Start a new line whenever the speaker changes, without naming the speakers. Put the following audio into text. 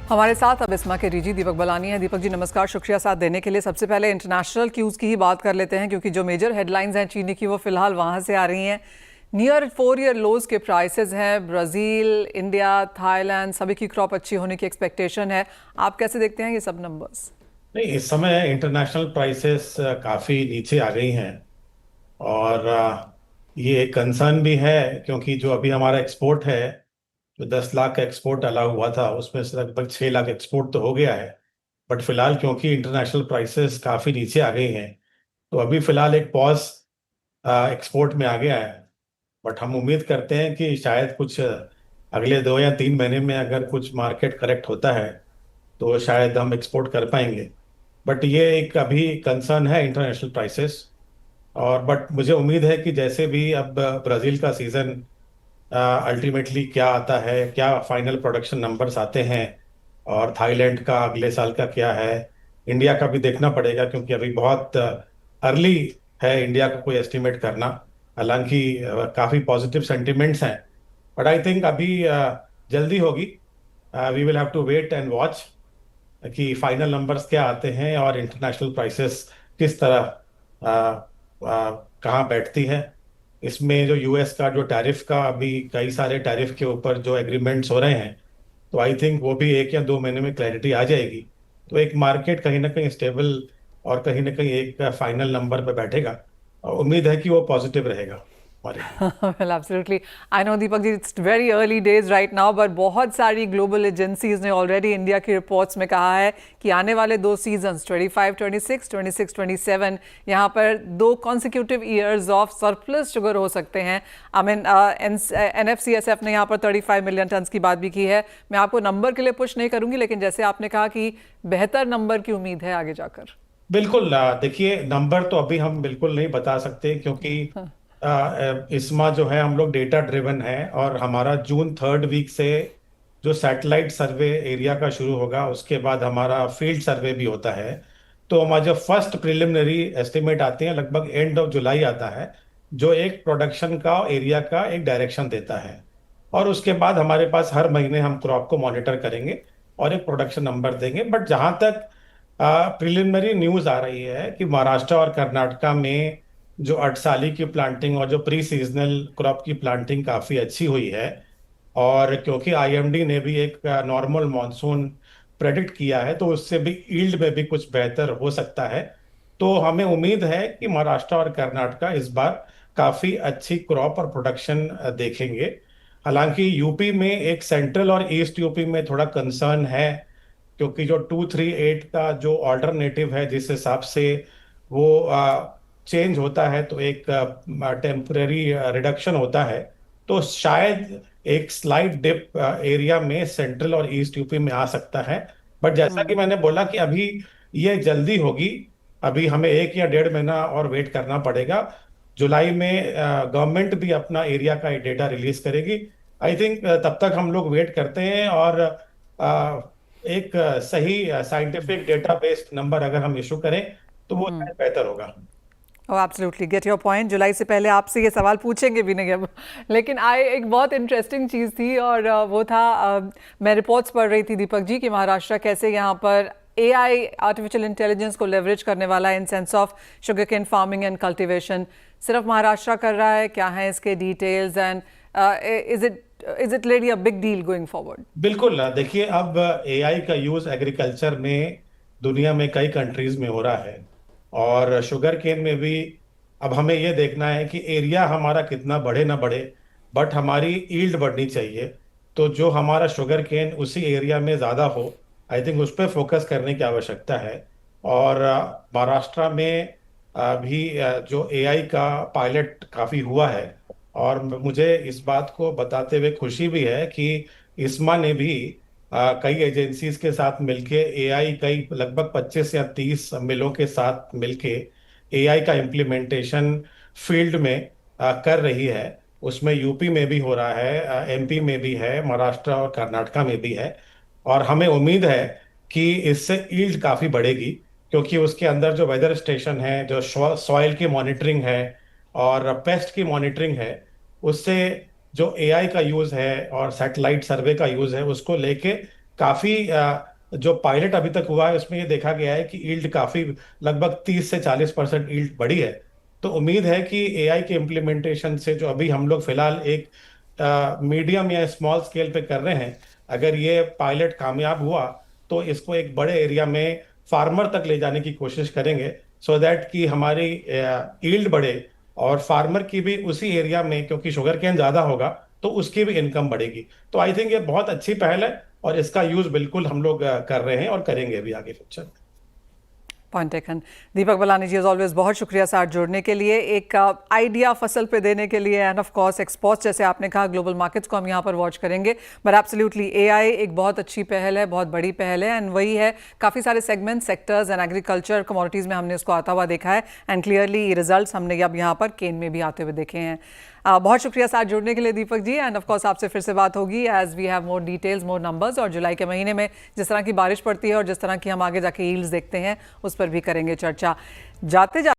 हमारे साथ अब इस्मा के डीजी दीपक बलानी है। दीपक जी नमस्कार, शुक्रिया साथ देने के लिए। सबसे पहले इंटरनेशनल क्यूज़ की ही बात कर लेते हैं, क्योंकि जो मेजर हेडलाइंस हैं चीनी की वो फिलहाल वहाँ से आ रही हैं। नियर 4 ईयर लोज के प्राइसेस हैं। ब्राज़ील, इंडिया, थाईलैंड सभी की क्रॉप अच्छी होने की एक्सपेक्टेशन है। आप कैसे देखते हैं ये सब नंबर्स?
नहीं, इस समय इंटरनेशनल प्राइसेस काफ़ी नीचे आ गई हैं। और ये एक कंसर्न भी है, क्योंकि जो अभी हमारा एक्सपोर्ट है, जो 10 लाख का एक्सपोर्ट अलाउ हुआ था, उसमें से लगभग 6 लाख एक्सपोर्ट तो हो गया है। बट फिलहाल क्योंकि इंटरनेशनल प्राइसेस काफ़ी नीचे आ गई हैं, तो अभी फिलहाल एक पॉज एक्सपोर्ट में आ गया है। बट हम उम्मीद करते हैं कि शायद कुछ अगले 2 या 3 महीने में अगर कुछ मार्केट करेक्ट होता है तो शायद हम एक्सपोर्ट कर पाएंगे। बट ये एक अभी कंसर्न है इंटरनेशनल प्राइसेस। और बट मुझे उम्मीद है कि जैसे भी अब ब्राज़ील का सीज़न अल्टीमेटली क्या आता है, क्या फाइनल प्रोडक्शन नंबर्स आते हैं, और थाईलैंड का अगले साल का क्या है, इंडिया का भी देखना पड़ेगा, क्योंकि अभी बहुत अर्ली है इंडिया को कोई एस्टिमेट करना। हालांकि काफ़ी पॉजिटिव सेंटिमेंट्स हैं, बट आई थिंक अभी जल्दी होगी। We will have to wait and watch कि फाइनल नंबर्स क्या आते हैं और इंटरनेशनल प्राइसेस किस तरह कहाँ बैठती है। इसमें जो यूएस का जो टैरिफ का, अभी कई सारे टैरिफ के ऊपर जो एग्रीमेंट्स हो रहे हैं, तो आई थिंक वो भी 1 या 2 महीने में क्लैरिटी आ जाएगी। तो एक मार्केट कहीं ना कहीं स्टेबल और कहीं ना कहीं एक फाइनल नंबर पे बैठेगा, और उम्मीद है कि वो पॉजिटिव रहेगा हमारे लिए।
Well, absolutely. I know Deepak ji, it's very early days right now, but बहुत सारी ग्लोबल एजेंसीज ने ऑलरेडी इंडिया की रिपोर्ट्स में कहा है कि आने वाले 2 सीजन्स 25-26, 26-27, यहाँ पर 2 consecutive years of surplus sugar हो सकते हैं। आई मीन NFCSF ने यहाँ पर 35 मिलियन टन्स की बात भी की है। मैं आपको नंबर के लिए पुश नहीं करूंगी, लेकिन जैसे आपने कहा कि बेहतर नंबर की उम्मीद है आगे जाकर।
बिल्कुल। देखिए, नंबर तो अभी हम बिल्कुल नहीं बता सकते, क्योंकि इसमा जो है, हम लोग डेटा ड्रिवन है, और हमारा जून 3rd वीक से जो सैटेलाइट सर्वे एरिया का शुरू होगा, उसके बाद हमारा फील्ड सर्वे भी होता है। तो हमारा जो फर्स्ट प्रिलिमिनरी एस्टिमेट आते हैं लगभग एंड ऑफ जुलाई आता है, जो एक प्रोडक्शन का एरिया का एक डायरेक्शन देता है। और उसके बाद हमारे पास हर महीने हम क्रॉप को मॉनिटर करेंगे और एक प्रोडक्शन नंबर देंगे। बट जहाँ तक प्रिलिमिनरी न्यूज़ आ रही है कि महाराष्ट्र और कर्नाटका में जो अटसाली की प्लांटिंग और जो प्री सीजनल क्रॉप की प्लांटिंग काफ़ी अच्छी हुई है, और क्योंकि आईएमडी ने भी एक नॉर्मल मॉनसून प्रेडिक्ट किया है, तो उससे भी ईल्ड में भी कुछ बेहतर हो सकता है। तो हमें उम्मीद है कि महाराष्ट्र और कर्नाटका इस बार काफ़ी अच्छी क्रॉप और प्रोडक्शन देखेंगे। हालांकि यूपी में, एक सेंट्रल और ईस्ट यूपी में थोड़ा कंसर्न है, क्योंकि जो 238 का जो ऑल्टरनेटिव है, जिस हिसाब से वो चेंज होता है, तो एक टेम्पररी रिडक्शन होता है। तो शायद एक स्लाइट डिप एरिया में सेंट्रल और ईस्ट यूपी में आ सकता है। बट जैसा कि मैंने बोला कि अभी ये जल्दी होगी। अभी हमें 1 या 1.5 महीना और वेट करना पड़ेगा। जुलाई में गवर्नमेंट भी अपना एरिया का डेटा रिलीज करेगी। आई थिंक तब तक हम लोग वेट करते हैं, और एक सही साइंटिफिक डेटा बेस्ड नंबर अगर हम इशू करें तो वो शायद बेहतर होगा।
ओह एब्सोल्युटली गेट योर पॉइंट। जुलाई से पहले आपसे ये सवाल पूछेंगे भी नहीं अब। लेकिन एक बहुत इंटरेस्टिंग चीज़ थी, और वो था, मैं रिपोर्ट्स पढ़ रही थी दीपक जी कि महाराष्ट्र कैसे यहाँ पर एआई, आर्टिफिशियल इंटेलिजेंस को लेवरेज करने वाला in sense of sugar cane farming and cultivation सिर्फ महाराष्ट्र कर रहा है। क्या है इसके details, and is it really a big deal going forward?
बिल्कुल। देखिए, अब एआई का यूज एग्रीकल्चर में दुनिया में कई कंट्रीज में हो रहा है, और शुगर केन में भी। अब हमें यह देखना है कि एरिया हमारा कितना बढ़े ना बढ़े, बट हमारी ईल्ड बढ़नी चाहिए। तो जो हमारा शुगर केन उसी एरिया में ज़्यादा हो, आई थिंक उस पर फोकस करने की आवश्यकता है। और महाराष्ट्र में भी जो एआई का पायलट काफ़ी हुआ है। और मुझे इस बात को बताते हुए खुशी भी है कि इस्मा ने भी कई एजेंसीज के साथ मिलके एआई, कई लगभग 25 या 30 मिलों के साथ मिलके एआई का इम्प्लीमेंटेशन फील्ड में कर रही है। उसमें यूपी में भी हो रहा है, एमपी में भी है, महाराष्ट्र और कर्नाटका में भी है। और हमें उम्मीद है कि इससे ईल्ड काफ़ी बढ़ेगी, क्योंकि उसके अंदर जो वेदर स्टेशन है, जो सॉइल की मॉनिटरिंग है और पेस्ट की मॉनिटरिंग है, उससे जो एआई का यूज़ है और सैटेलाइट सर्वे का यूज़ है, उसको लेके काफी जो पायलट अभी तक हुआ है उसमें ये देखा गया है कि ईल्ड काफी लगभग 30 से 40% ईल्ड बढ़ी है। तो उम्मीद है कि एआई के इम्प्लीमेंटेशन से जो अभी हम लोग फिलहाल एक मीडियम या स्मॉल स्केल पे कर रहे हैं, अगर ये पायलट कामयाब हुआ तो इसको एक बड़े एरिया में फार्मर तक ले जाने की कोशिश करेंगे, सो दैट कि हमारी ईल्ड बढ़े और फार्मर की भी उसी एरिया में, क्योंकि शुगर केन ज्यादा होगा तो उसकी भी इनकम बढ़ेगी। तो आई थिंक ये बहुत अच्छी पहल है और इसका यूज बिल्कुल हम लोग कर रहे हैं और करेंगे भी आगे future.
Point taken. Deepak Balani ji, as always बहुत शुक्रिया साथ जुड़ने के लिए, एक आइडिया फसल पे देने के लिए, एंड ऑफ कोर्स एक्सपोर्ट्स जैसे आपने कहा ग्लोबल मार्केट्स को हम यहाँ पर वॉच करेंगे। बट एब्सोल्युटली एआई एक बहुत अच्छी पहल है, बहुत बड़ी पहल है, एंड वही है काफ़ी सारे segment sectors and agriculture commodities में हमने इसको आता हुआ देखा है, एंड क्लियरली रिजल्ट हमने अब यहाँ पर केन में भी आते हुए देखे हैं। बहुत शुक्रिया साथ जुड़ने के लिए Deepak ji, and of course आपसे फिर से बात होगी as we have more details, more numbers, और जुलाई के महीने में जिस तरह की बारिश पड़ती है और जिस तरह की हम आगे जाके यील्ड्स देखते हैं उस पर भी करेंगे चर्चा। जाते